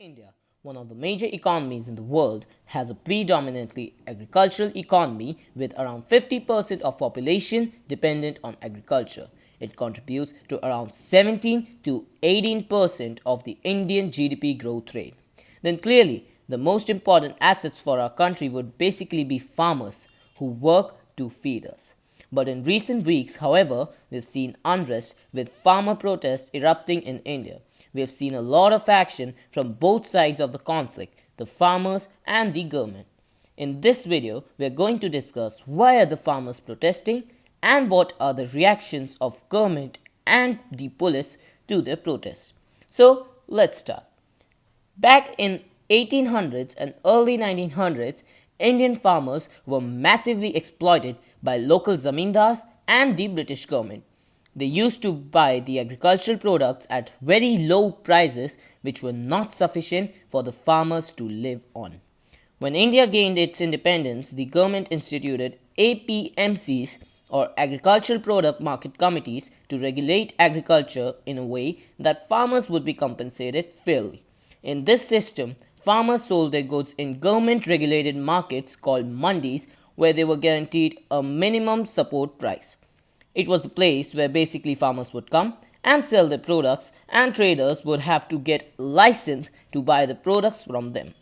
India, one of the major economies in the world, has a predominantly agricultural economy with around 50% of population dependent on agriculture. It contributes to around 17 to 18% of the Indian GDP growth rate. Then clearly, the most important assets for our country would basically be farmers who work to feed us. But in recent weeks, however, we've seen unrest with farmer protests erupting in India. We have seen a lot of action from both sides of the conflict, the farmers and the government. In this video, we are going to discuss why are the farmers protesting and what are the reactions of government and the police to their protests. So, let's start. Back in 1800s and early 1900s, Indian farmers were massively exploited by local zamindars and the British government. They used to buy the agricultural products at very low prices which were not sufficient for the farmers to live on. When India gained its independence, the government instituted APMCs or Agricultural Product Market Committees to regulate agriculture in a way that farmers would be compensated fairly. In this system, farmers sold their goods in government regulated markets called mandis where they were guaranteed a minimum support price. It was the place where basically farmers would come and sell their products and traders would have to get license to buy the products from them.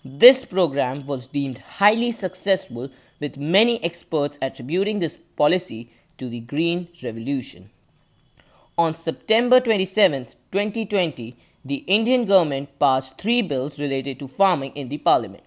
This program was deemed highly successful with many experts attributing this policy to the Green Revolution. On September 27, 2020, the Indian government passed 3 bills related to farming in the parliament.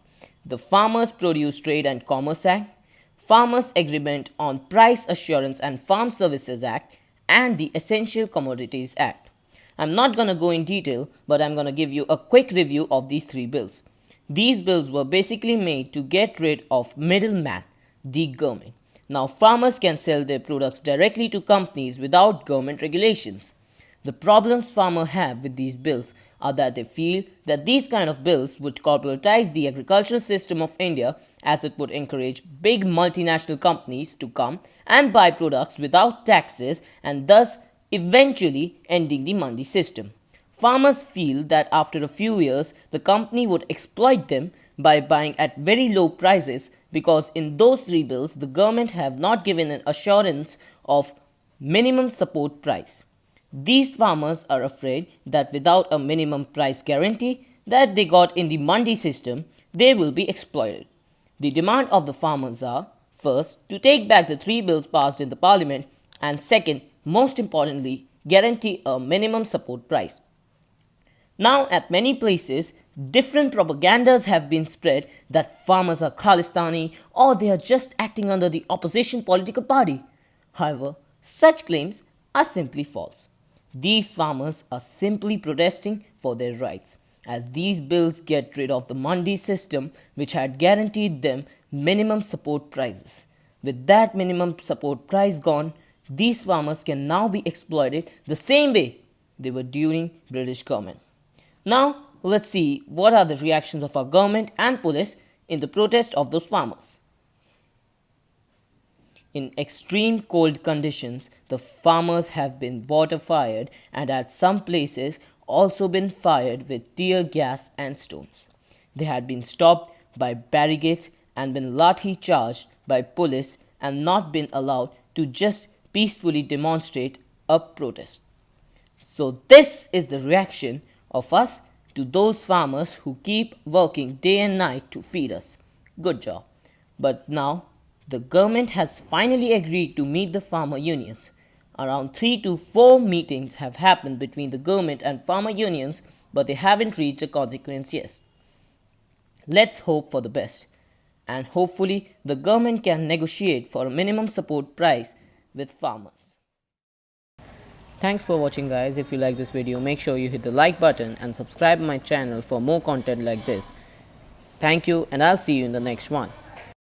The Farmers Produce Trade and Commerce Act, Farmers Agreement on Price Assurance and Farm Services Act, and the Essential Commodities Act. I'm not going to go in detail, but I'm going to give you a quick review of these 3 bills. These bills were basically made to get rid of middleman, the government. Now farmers can sell their products directly to companies without government regulations. The problems farmers have with these bills are that they feel that these kind of bills would corporatize the agricultural system of India as it would encourage big multinational companies to come and buy products without taxes and thus eventually ending the mandi system. Farmers feel that after a few years the company would exploit them by buying at very low prices because in those 3 bills the government have not given an assurance of minimum support price. These farmers are afraid that without a minimum price guarantee that they got in the mandi system, they will be exploited. The demand of the farmers are, first, to take back the 3 bills passed in the parliament and second, most importantly, guarantee a minimum support price. Now at many places, different propagandas have been spread that farmers are Khalistani or they are just acting under the opposition political party. However, such claims are simply false. These farmers are simply protesting for their rights, as these bills get rid of the mandi system which had guaranteed them minimum support prices. With that minimum support price gone, these farmers can now be exploited the same way they were during British government. Now, let's see what are the reactions of our government and police in the protest of those farmers. In extreme cold conditions, the farmers have been water fired and at some places also been fired with tear gas and stones. They had been stopped by barricades and been lathi charged by police and not been allowed to just peacefully demonstrate a protest. So this is the reaction of us to those farmers who keep working day and night to feed us. Good job. But now, the government has finally agreed to meet the farmer unions. Around 3 to 4 meetings have happened between the government and farmer unions, but they haven't reached a consequence yet. Let's hope for the best. And hopefully, the government can negotiate for a minimum support price with farmers. Thanks for watching guys. If you like this video, make sure you hit the like button and subscribe my channel for more content like this. Thank you and I'll see you in the next one.